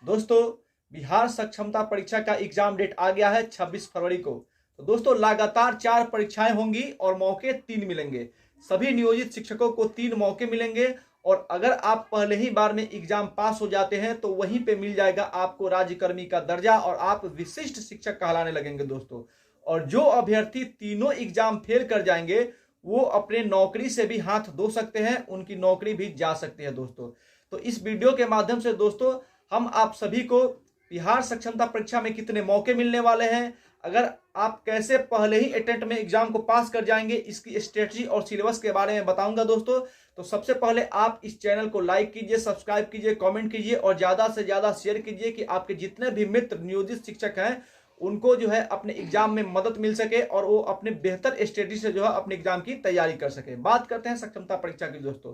दोस्तों, बिहार सक्षमता परीक्षा का एग्जाम डेट आ गया है 26 फरवरी को। तो दोस्तों, लगातार 4 परीक्षाएं होंगी और मौके 3 मिलेंगे। सभी नियोजित शिक्षकों को 3 मौके मिलेंगे और अगर आप पहले ही बार में एग्जाम पास हो जाते हैं तो वहीं पे मिल जाएगा आपको राज्यकर्मी का दर्जा और आप विशिष्ट शिक्षक कहलाने लगेंगे दोस्तों। और जो अभ्यर्थी तीनों एग्जाम फेल कर जाएंगे वो अपने नौकरी से भी हाथ धो सकते हैं, उनकी नौकरी भी जा सकती है दोस्तों। तो इस वीडियो के माध्यम से दोस्तों हम आप सभी को बिहार सक्षमता परीक्षा में कितने मौके मिलने वाले हैं, अगर आप कैसे पहले ही अटेम्प्ट में एग्जाम को पास कर जाएंगे, इसकी स्ट्रेटजी और सिलेबस के बारे में बताऊंगा दोस्तों। तो सबसे पहले आप इस चैनल को लाइक कीजिए, सब्सक्राइब कीजिए, कमेंट कीजिए और ज्यादा से ज्यादा शेयर कीजिए कि आपके जितने भी मित्र नियोजित शिक्षक हैं उनको जो है अपने एग्जाम में मदद मिल सके और वो अपने बेहतर स्ट्रेटजी से जो है अपने एग्जाम की तैयारी कर सके। बात करते हैं सक्षमता परीक्षा की दोस्तों।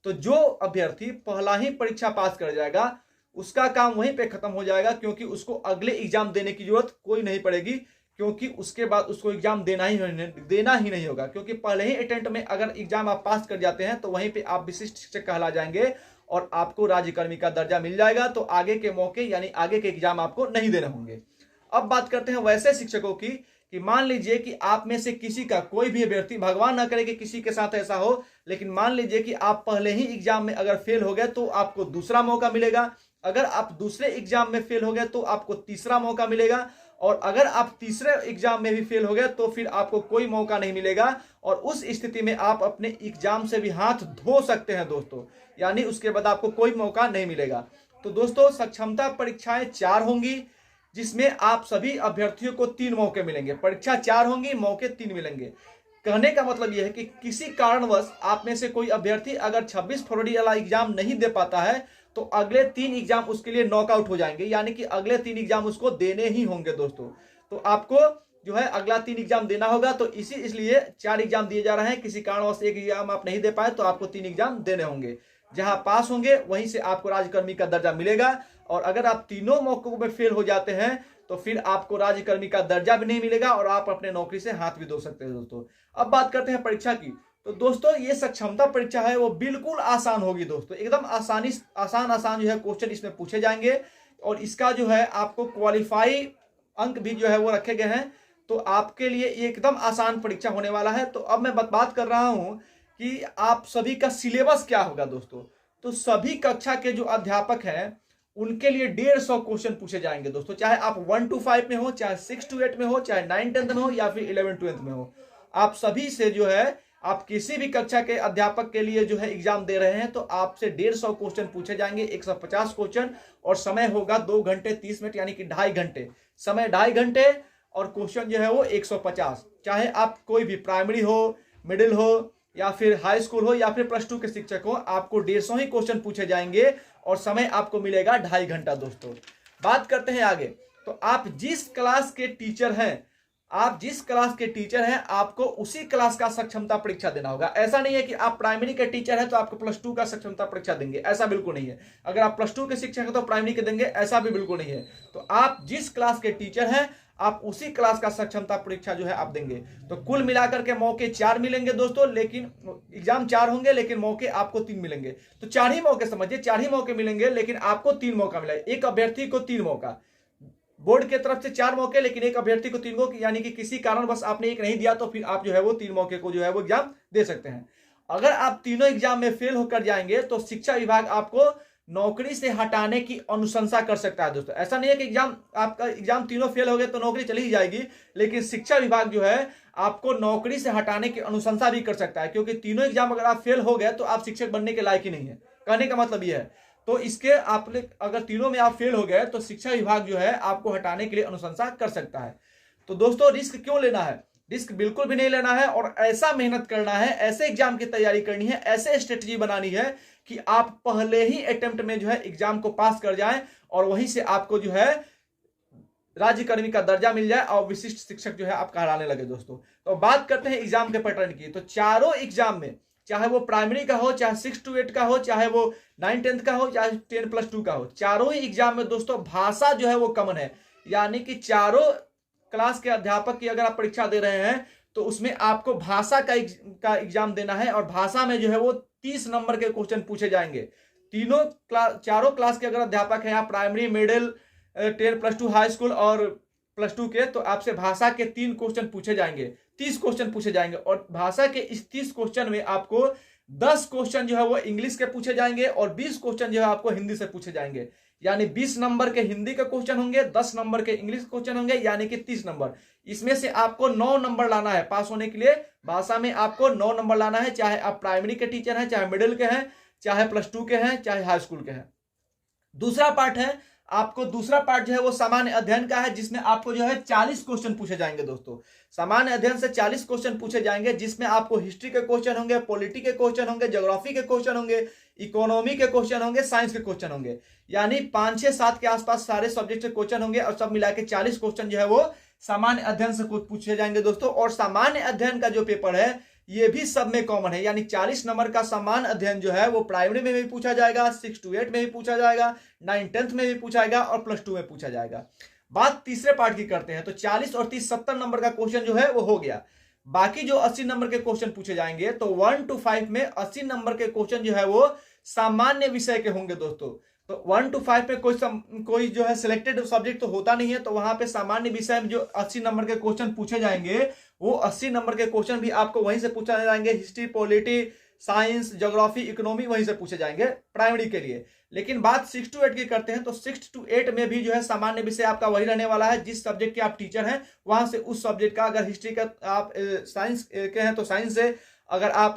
तो जो अभ्यर्थी पहला ही परीक्षा पास कर जाएगा उसका काम वहीं पे खत्म हो जाएगा, क्योंकि उसको अगले एग्जाम देने की जरूरत कोई नहीं पड़ेगी, क्योंकि उसके बाद उसको एग्जाम देना ही नहीं होगा। क्योंकि पहले ही अटेम्प्ट में अगर एग्जाम आप पास कर जाते हैं तो वहीं पे आप विशिष्ट शिक्षक कहला जाएंगे और आपको राज्यकर्मी का दर्जा मिल जाएगा। तो आगे के मौके यानी आगे के एग्जाम आपको नहीं देने होंगे। अब बात करते हैं वैसे शिक्षकों की कि मान लीजिए कि आप में से किसी का कोई भी अभ्यर्थी, भगवान ना करे कि किसी के साथ ऐसा हो, लेकिन मान लीजिए कि आप पहले ही एग्जाम में अगर फेल हो गए तो आपको दूसरा मौका मिलेगा। अगर आप दूसरे एग्जाम में फेल हो गए तो आपको तीसरा मौका मिलेगा और अगर आप तीसरे एग्जाम में भी फेल हो गए तो फिर आपको कोई मौका नहीं मिलेगा और उस स्थिति में आप अपने एग्जाम से भी हाथ धो सकते हैं दोस्तों, यानी उसके बाद आपको कोई मौका नहीं मिलेगा। तो दोस्तों, सक्षमता परीक्षाएं 4 होंगी जिसमें आप सभी अभ्यर्थियों को 3 मौके मिलेंगे। परीक्षा 4 होंगी, मौके 3 मिलेंगे। कहने का मतलब यह है कि किसी कारणवश आप में से कोई अभ्यर्थी अगर 26 फरवरी वाला एग्जाम नहीं दे पाता है तो अगले 3 एग्जाम उसके लिए नॉकआउट हो जाएंगे, यानी कि अगले 3 एग्जाम उसको देने ही होंगे दोस्तों। तो आपको जो है अगला 3 एग्जाम देना होगा। तो इसलिए 4 एग्जाम दिए जा रहे हैं। किसी कारणवश एक एग्जाम आप नहीं दे पाए तो आपको 3 एग्जाम देने होंगे। जहां पास होंगे वहीं से आपको राज्यकर्मी का दर्जा मिलेगा और अगर आप तीनों मौकों में फेल हो जाते हैं तो फिर आपको राज्यकर्मी का दर्जा भी नहीं मिलेगा और आप अपने नौकरी से हाथ भी धो सकते हैं दोस्तों। अब बात करते हैं परीक्षा की। तो दोस्तों, ये सक्षमता परीक्षा है वो बिल्कुल आसान होगी दोस्तों। एकदम आसान जो है क्वेश्चन इसमें पूछे जाएंगे और इसका जो है आपको क्वालिफाई अंक भी जो है वो रखे गए हैं। तो आपके लिए एकदम आसान परीक्षा होने वाला है। तो अब मैं बात कर रहा हूं कि आप सभी का सिलेबस क्या होगा दोस्तों। तो सभी कक्षा के जो अध्यापक हैं उनके लिए 150 क्वेश्चन पूछे जाएंगे दोस्तों, चाहे आप 1 to 5 में हो, चाहे 6 to 8 में हो, चाहे 9 10th में हो या फिर 11 12th में हो। आप सभी से जो है आप किसी भी कक्षा के अध्यापक के लिए जो है एग्जाम दे रहे हैं तो आपसे 150 क्वेश्चन पूछे जाएंगे, 150 क्वेश्चन और समय होगा 2 घंटे 30 मिनट यानी कि 2.5 घंटे। समय 2.5 घंटे और क्वेश्चन जो है वो 150। चाहे आप कोई भी प्राइमरी हो, मिडिल हो या फिर हाई स्कूल हो या फिर +2 के शिक्षक हो, आपको 150 ही क्वेश्चन पूछे जाएंगे और समय आपको मिलेगा 2.5 घंटा दोस्तों। बात करते हैं आगे। तो आप जिस क्लास के टीचर हैं आपको उसी क्लास का सक्षमता परीक्षा देना होगा। ऐसा नहीं है कि आप प्राइमरी के टीचर हैं तो आपको +2 का सक्षमता परीक्षा देंगे, ऐसा बिल्कुल नहीं है। अगर आप +2 के शिक्षक हैं तो प्राइमरी के देंगे, ऐसा भी बिल्कुल नहीं है। तो आप जिस क्लास के टीचर हैं आप उसी क्लास का सक्षमता परीक्षा जो है आप देंगे। तो कुल मिलाकर के मौके 4 मिलेंगे दोस्तों, लेकिन एग्जाम 4 होंगे लेकिन मौके आपको 3 मिलेंगे। तो 4 ही मौके समझिए, 4 ही मौके मिलेंगे लेकिन आपको 3 मौका मिलेगा। एक अभ्यर्थी को 3 मौका, बोर्ड के तरफ से 4 मौके लेकिन एक अभ्यर्थी को 3 मौके, यानी कि किसी कारणवश आपने एक नहीं दिया तो फिर आप जो है वो 3 मौके को जो है वो एग्जाम दे सकते हैं। अगर आप तीनों एग्जाम में फेल होकर जाएंगे तो शिक्षा विभाग आपको नौकरी से हटाने की अनुशंसा कर सकता है दोस्तों। ऐसा नहीं है कि आपका एग्जाम तीनों फेल हो गए तो नौकरी चली ही जाएगी, लेकिन शिक्षा विभाग जो है आपको नौकरी से हटाने की अनुशंसा भी कर सकता है, क्योंकि तीनों एग्जाम अगर आप फेल हो गए तो आप शिक्षक बनने के लायक ही नहीं है। कहने का मतलब यह है। तो इसके आपने अगर तीनों में आप फेल हो गए तो शिक्षा विभाग जो है आपको हटाने के लिए अनुशंसा कर सकता है। तो दोस्तों, रिस्क क्यों लेना है? रिस्क बिल्कुल भी नहीं लेना है और ऐसा मेहनत करना है, ऐसे एग्जाम की तैयारी करनी है, ऐसे स्ट्रेटजी बनानी है कि आप पहले ही अटेम्प्ट में जो है एग्जाम को पास कर जाएं और वहीं से आपको जो है राज्यकर्मी का दर्जा मिल जाए और विशिष्ट शिक्षक जो है आप कहलाने लगे दोस्तों। तो बात करते हैं एग्जाम के पैटर्न की। तो चारों एग्जाम में, चाहे वो प्राइमरी का हो, चाहे 6 to 8 का हो, चाहे वो 9 10th का हो, चाहे 10 +2 का हो, चारों ही एग्जाम में दोस्तों भाषा जो है वो कॉमन है। यानी कि चारों क्लास के अध्यापक की अगर आप परीक्षा दे रहे हैं तो उसमें आपको भाषा का एग्जाम देना है और भाषा में जो है वो 30 नंबर के क्वेश्चन पूछे जाएंगे। चारों क्लास के अगर अध्यापक हैं, आप primary, middle, 10 plus 2 high school और प्लस 2 के, तो आपसे भाषा के 3 क्वेश्चन पूछे जाएंगे, 30 क्वेश्चन पूछे जाएंगे। और भाषा के इस 30 क्वेश्चन में आपको 10 क्वेश्चन जो है वो इंग्लिश के पूछे जाएंगे और 20 क्वेश्चन जो है आपको हिंदी से पूछे जाएंगे। यानी 20 नंबर के हिंदी के क्वेश्चन होंगे, 10 नंबर के इंग्लिश क्वेश्चन होंगे, यानी कि 30 नंबर। इसमें से आपको 9 नंबर लाना है पास होने के लिए। भाषा में आपको 9 नंबर लाना है, चाहे आप प्राइमरी के टीचर हैं, चाहे मिडिल के हैं, चाहे प्लस 2 के हैं, चाहे हाई स्कूल के हैं। दूसरा पार्ट जो है वो सामान्य अध्ययन का है, जिसमें आपको जो है 40 क्वेश्चन पूछे जाएंगे दोस्तों। सामान्य अध्ययन से 40 क्वेश्चन पूछे जाएंगे, जिसमें आपको हिस्ट्री के क्वेश्चन होंगे, पॉलिटी के क्वेश्चन होंगे, ज्योग्राफी के क्वेश्चन होंगे, इकोनॉमी के क्वेश्चन होंगे, साइंस के क्वेश्चन होंगे। यानी 5, 6, 7 के आसपास सारे सब्जेक्ट के क्वेश्चन होंगे और सब मिला के 40 क्वेश्चन जो है वो सामान्य अध्ययन से पूछे जाएंगे दोस्तों। और सामान्य अध्ययन का जो पेपर है ये भी सब में कॉमन है, यानी 40 नंबर का सामान्य अध्ययन जो है वो प्राइमरी में भी पूछा जाएगा, 6 to 8 में भी पूछा जाएगा, 9, 10th में भी पूछा जाएगा और प्लस 2 में पूछा जाएगा। बात तीसरे पार्ट की करते हैं, तो 40 और 30 70 नंबर का क्वेश्चन जो है वो हो गया। बाकी जो 80 नंबर के क्वेश्चन पूछे जाएंगे, तो 1 to 5 में 80 नंबर के क्वेश्चन जो है वो सामान्य विषय के होंगे दोस्तों। तो 1 to 5 में कोई जो है सिलेक्टेड सब्जेक्ट तो होता नहीं है, तो वहां पे सामान्य विषय में जो 80 नंबर के क्वेश्चन पूछे जाएंगे वो 80 नंबर के क्वेश्चन भी आपको वहीं से पूछे जाएंगे। History, polity, science, geography, economy वहीं से पूछे जाएंगे प्राइमरी के लिए। लेकिन बात 6 to 8 की करते हैं, तो 6 to 8 में भी जो है सामान्य विषय आपका वही रहने वाला है। जिस सब्जेक्ट के आप टीचर हैं वहां से उस सब्जेक्ट का, अगर हिस्ट्री का आप साइंस के हैं तो साइंस से, अगर आप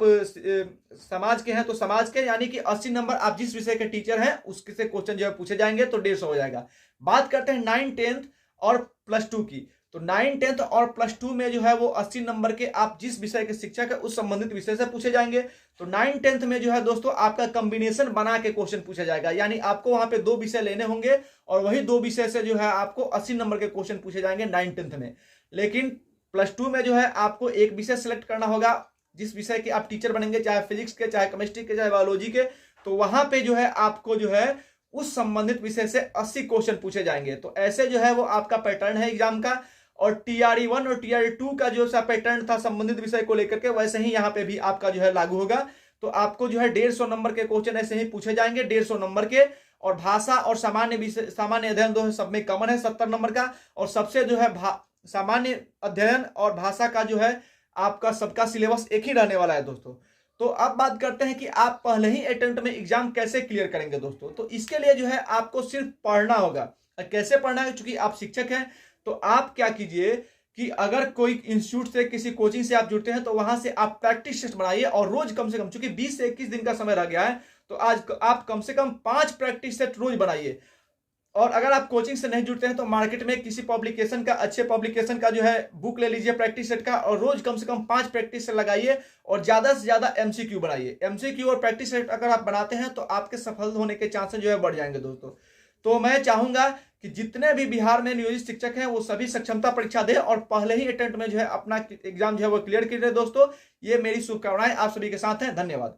समाज के हैं तो समाज के, यानी कि 80 नंबर आप जिस विषय के टीचर हैं उसके से क्वेश्चन जो है पूछे जाएंगे, तो 150 हो जाएगा। बात करते हैं 9, 10th और प्लस 2 की, तो 9, 10th और प्लस 2 में जो है वो 80 नंबर के आप जिस विषय के शिक्षक है उस संबंधित विषय से पूछे जाएंगे। तो 9, 10th में जो है दोस्तों आपका कॉम्बिनेशन बना के क्वेश्चन पूछा जाएगा, यानी आपको वहां पे 2 विषय लेने होंगे और वही 2 विषय से जो है आपको 80 नंबर के क्वेश्चन पूछे जाएंगे 9, 10th में। लेकिन प्लस 2 में जो है आपको एक विषय सिलेक्ट करना होगा, जिस विषय के आप टीचर बनेंगे, चाहे फिजिक्स के, चाहे केमिस्ट्री के, चाहे बायोलॉजी के, तो वहां पे जो है आपको जो है उस संबंधित विषय से 80 क्वेश्चन पूछे जाएंगे। तो ऐसे जो है वो आपका पैटर्न है एग्जाम का। और TRE 1 और TRE 2 का जो सा पैटर्न था संबंधित विषय को लेकर के, वैसे ही यहाँ पे भी आपका जो है लागू होगा। तो आपको जो है 150 नंबर के क्वेश्चन ऐसे ही पूछे जाएंगे, 150 नंबर के। और भाषा और सामान्य अध्ययन दो सब में कॉमन है 70 नंबर का। और सबसे जो है सामान्य अध्ययन और भाषा का जो है आपका सबका सिलेबस एक ही रहने वाला है दोस्तों। तो अब बात करते हैं कि आप पहले ही अटेम्प्ट में एग्जाम कैसे क्लियर करेंगे दोस्तों। तो इसके लिए जो है आपको सिर्फ पढ़ना होगा। कैसे पढ़ना है, क्योंकि आप शिक्षक हैं, तो आप क्या कीजिए कि अगर कोई इंस्टीट्यूट से, किसी कोचिंग से आप जुड़ते हैं, तो वहां से आप प्रैक्टिस टेस्ट बनाइए और रोज कम से कम, चूंकि 20 से 21 दिन का समय रह गया है, तो आज आप कम से कम 5 प्रैक्टिस सेट रोज बनाइए। और अगर आप कोचिंग से नहीं जुड़ते हैं तो मार्केट में किसी पब्लिकेशन का, अच्छे पब्लिकेशन का जो है बुक ले लीजिए प्रैक्टिस सेट का, और रोज कम से कम 5 प्रैक्टिस सेट लगाइए और ज्यादा से ज्यादा MCQ बनाइए। MCQ और प्रैक्टिस सेट अगर आप बनाते हैं तो आपके सफल होने के चांसेस जो है बढ़ जाएंगे दोस्तों। तो मैं चाहूंगा कि जितने भी बिहार में नियोजित शिक्षक हैं वो सभी सक्षमता परीक्षा दें और पहले ही अटेम्प्ट में जो है अपना एग्जाम जो है वो क्लियर कीजिए दोस्तों। ये मेरी शुभकामनाएं आप सभी के साथ हैं। धन्यवाद।